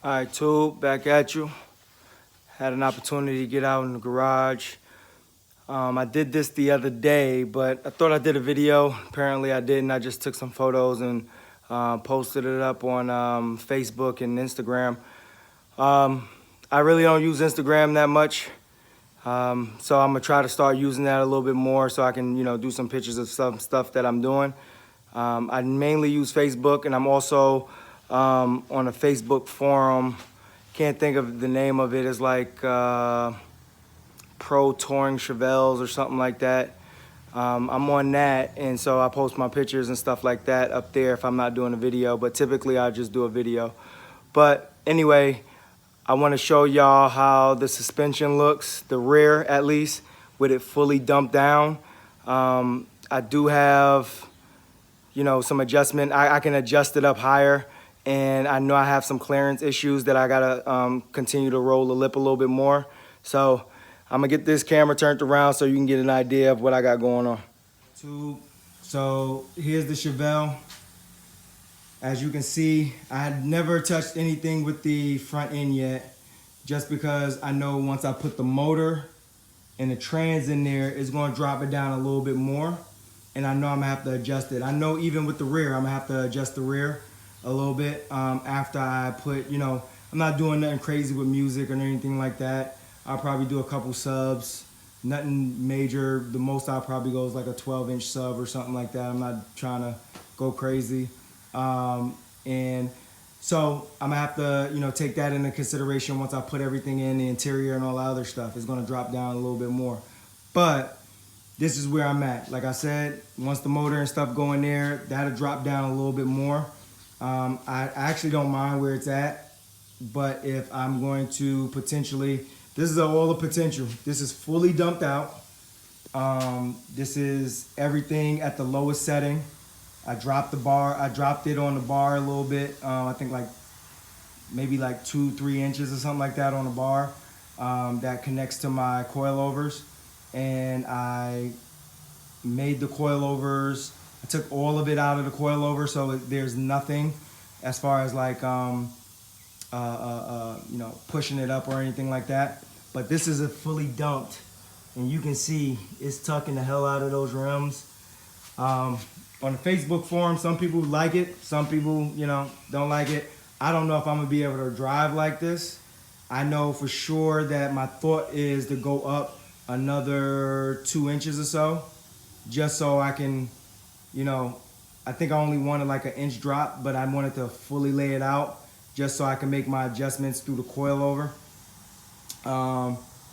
All right, Tube, back at you. Had an opportunity to get out in the garage. I did this the other day, but I thought I did a video. Apparently I didn't. I just took some photos and posted it up on Facebook and Instagram. I really don't use Instagram that much. So I'm gonna try to start using that a little bit more so I can, do some pictures of some stuff that I'm doing. I mainly use Facebook, and I'm also on a Facebook forum. Can't think of the name of it. It's like Pro Touring Chevelles or something like that. I'm on that, and so I post my pictures and stuff like that up there if I'm not doing a video, but typically I just do a video. But anyway, I want to show y'all how the suspension looks, the rear at least, with it fully dumped down. I do have, some adjustment. I can adjust it up higher, and I know I have some clearance issues that I gotta continue to roll the lip a little bit more. So I'm gonna get this camera turned around so you can get an idea of what I got going on. So here's the Chevelle. As you can see, I had never touched anything with the front end yet, just because I know once I put the motor and the trans in there, it's gonna drop it down a little bit more, and I know I'm gonna have to adjust it. I know even with the rear, I'm gonna have to adjust the rear a little bit after I put, I'm not doing nothing crazy with music or anything like that. I'll probably do a couple subs, nothing major. The most I'll probably go is like a 12-inch sub or something like that. I'm not trying to go crazy. And so I'm gonna have to, take that into consideration once I put everything in the interior and all that other stuff. It's gonna drop down a little bit more. But this is where I'm at. Like I said, once the motor and stuff go in there, that'll drop down a little bit more. I actually don't mind where it's at, but if I'm going to potentially, this is all the potential. This is fully dumped out. This is everything at the lowest setting. I dropped the bar. I dropped it on the bar a little bit. I think maybe 2-3 inches or something like that on the bar that connects to my coilovers. And I made the coilovers. I took all of it out of the coilover, so there's nothing as far as pushing it up or anything like that. But this is a fully dumped, and you can see it's tucking the hell out of those rims. On the Facebook forum, some people like it, some people, don't like it. I don't know if I'm gonna be able to drive like this. I know for sure that my thought is to go up another 2 inches or so, just so I can, I think I only wanted like an inch drop, but I wanted to fully lay it out just so I can make my adjustments through the coilover.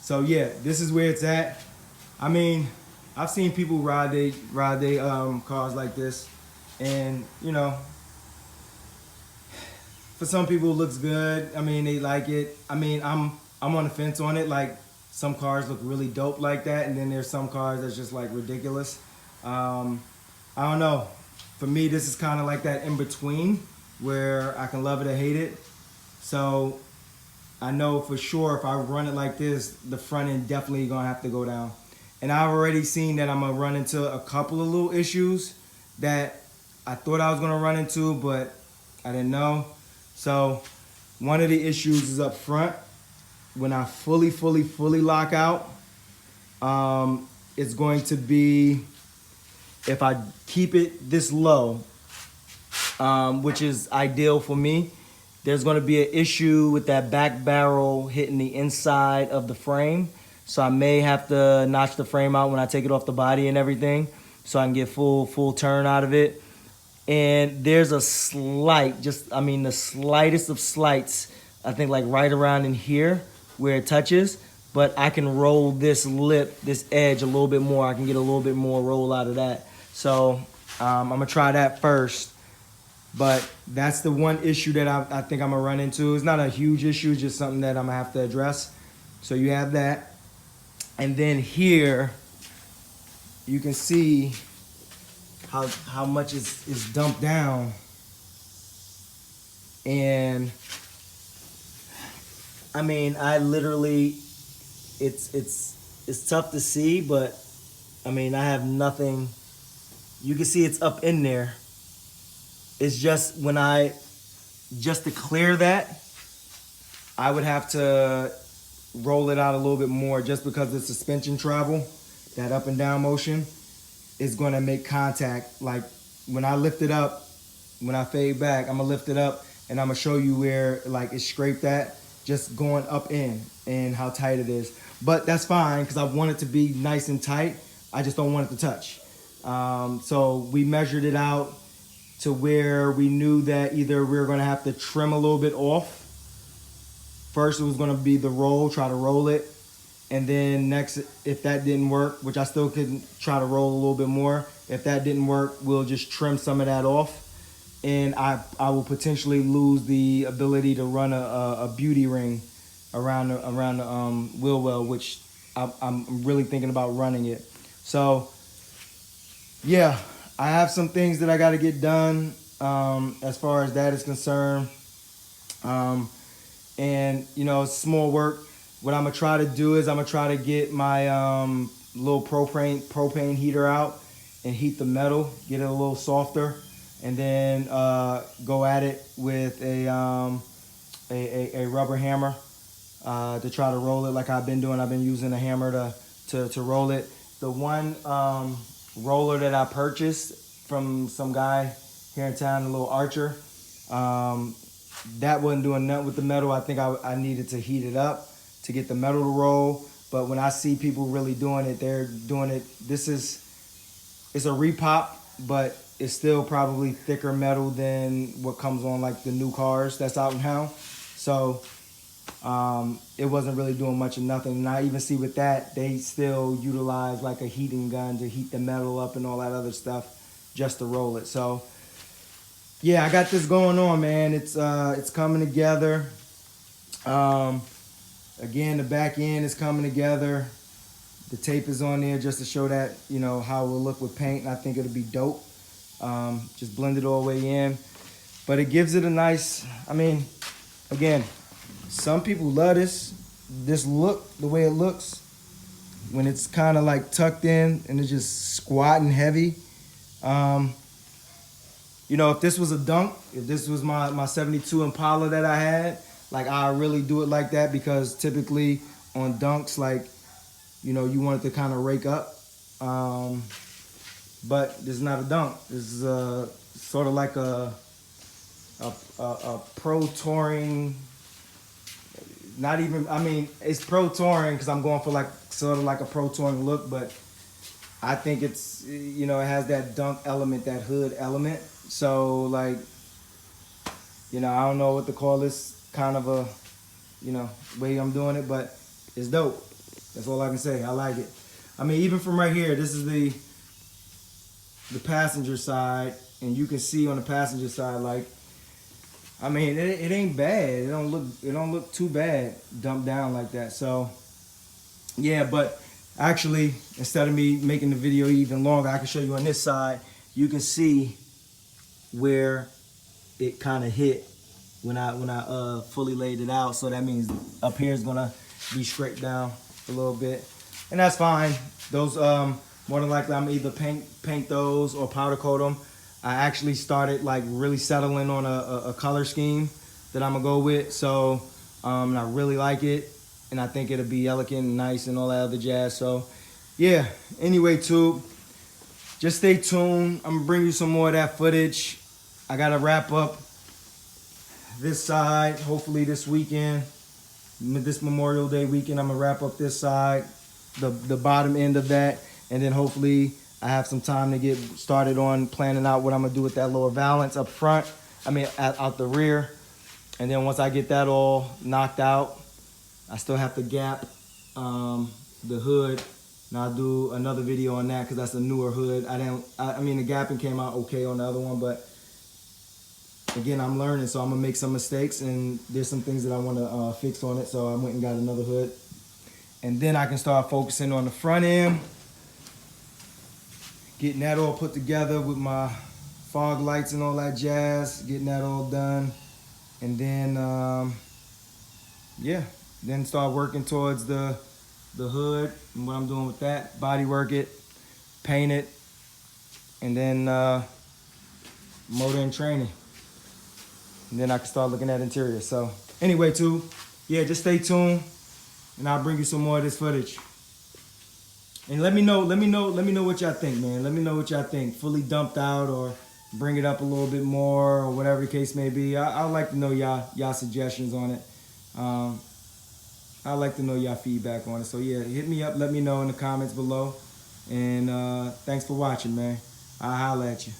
So yeah, this is where it's at. I mean, I've seen people ride they cars like this, and for some people it looks good. I mean, they like it. I mean, I'm on the fence on it. Like, some cars look really dope like that, and then there's some cars that's just like ridiculous. I don't know. For me, this is kind of like that in between where I can love it or hate it. So I know for sure if I run it like this, the front end definitely gonna have to go down. And I've already seen that I'm gonna run into a couple of little issues that I thought I was gonna run into, but I didn't know. So one of the issues is up front. When I fully lock out, it's going to be, if I keep it this low, which is ideal for me, there's gonna be an issue with that back barrel hitting the inside of the frame. So I may have to notch the frame out when I take it off the body and everything, so I can get full turn out of it. And there's a slight, the slightest of slights, I think like right around in here where it touches, but I can roll this lip, this edge a little bit more. I can get a little bit more roll out of that. So I'm gonna try that first. But that's the one issue that I think I'm gonna run into. It's not a huge issue, it's just something that I'm gonna have to address. So you have that. And then here, you can see how much is dumped down. And I mean, I literally, it's tough to see, but I mean, I have nothing. You can see it's up in there. It's just just to clear that, I would have to roll it out a little bit more just because the suspension travel, that up and down motion, is going to make contact. Like when I lift it up, when I fade back, I'm going to lift it up and I'm going to show you where like it scraped at, just going up in and how tight it is. But that's fine because I want it to be nice and tight. I just don't want it to touch. So we measured it out to where we knew that either we were going to have to trim a little bit off. First, it was going to be the roll, try to roll it. And then next, if that didn't work, which I still could try to roll a little bit more. If that didn't work, we'll just trim some of that off. And I will potentially lose the ability to run a beauty ring around the wheel well, which I'm really thinking about running it. So, yeah, I have some things that I got to get done as far as that is concerned. And, you know, it's small work. What I'm going to try to do is I'm going to try to get my little propane heater out and heat the metal, get it a little softer, and then go at it with a rubber hammer to try to roll it like I've been doing. I've been using a hammer to roll it. The one roller that I purchased from some guy here in town, a little Archer, that wasn't doing nothing with the metal. I think I needed to heat it up to get the metal to roll. But when I see people really doing it, they're doing it. It's a repop, but it's still probably thicker metal than what comes on like the new cars that's out now. So it wasn't really doing much of nothing. And I even see with that, they still utilize like a heating gun to heat the metal up and all that other stuff just to roll it. So yeah, I got this going on, man. It's coming together. Again, the back end is coming together. The tape is on there just to show that, you know, how it will look with paint. And I think it'll be dope. Just blend it all the way in. But it gives it a nice, I mean, again, some people love this look, the way it looks. When it's kind of like tucked in and it's just squat and heavy. You know, if this was a dunk, if this was my 72 Impala that I had, like I really do it like that because typically on dunks, like, you know, you want it to kind of rake up. But this is not a dunk. This is sort of like a pro touring, not even, I mean, it's pro touring because I'm going for like sort of like a pro touring look, but I think it's, you know, it has that dunk element, that hood element. So like, you know, I don't know what to call this kind of a, you know, way I'm doing it, but it's dope. That's all I can say. I like it. I mean, even from right here, this is the passenger side, and you can see on the passenger side, like, I mean, it ain't bad. It don't look too bad dumped down like that. So yeah, but actually, instead of me making the video even longer, I can show you on this side. You can see where it kind of hit when I fully laid it out. So that means up here is gonna be scraped down a little bit, and that's fine. Those more than likely I'm either paint those or powder coat them. I actually started like really settling on a color scheme that I'm gonna go with. So and I really like it, and I think it'll be elegant and nice and all that other jazz. So yeah, anyway, too, just stay tuned. I'm gonna bring you some more of that footage. I gotta wrap up this side hopefully this weekend, this Memorial Day weekend. I'm gonna wrap up this side, the bottom end of that, and then hopefully I have some time to get started on planning out what I'm gonna do with that lower valance up front. I mean, out the rear. And then once I get that all knocked out, I still have to gap the hood. And I'll do another video on that because that's a newer hood. I mean, the gapping came out okay on the other one, but again, I'm learning, so I'm gonna make some mistakes, and there's some things that I want to fix on it. So I went and got another hood, and then I can start focusing on the front end, getting that all put together with my fog lights and all that jazz, getting that all done, and then yeah, then start working towards the hood and what I'm doing with that. Body work it, paint it, and then motor and training. And then I can start looking at interior. So anyway, too, yeah, just stay tuned, and I'll bring you some more of this footage. And let me know what y'all think, man. Let me know what y'all think. Fully dumped out, or bring it up a little bit more, or whatever the case may be. I'd like to know y'all suggestions on it. I'd like to know y'all feedback on it. So yeah, hit me up. Let me know in the comments below. And thanks for watching, man. I'll holla at you.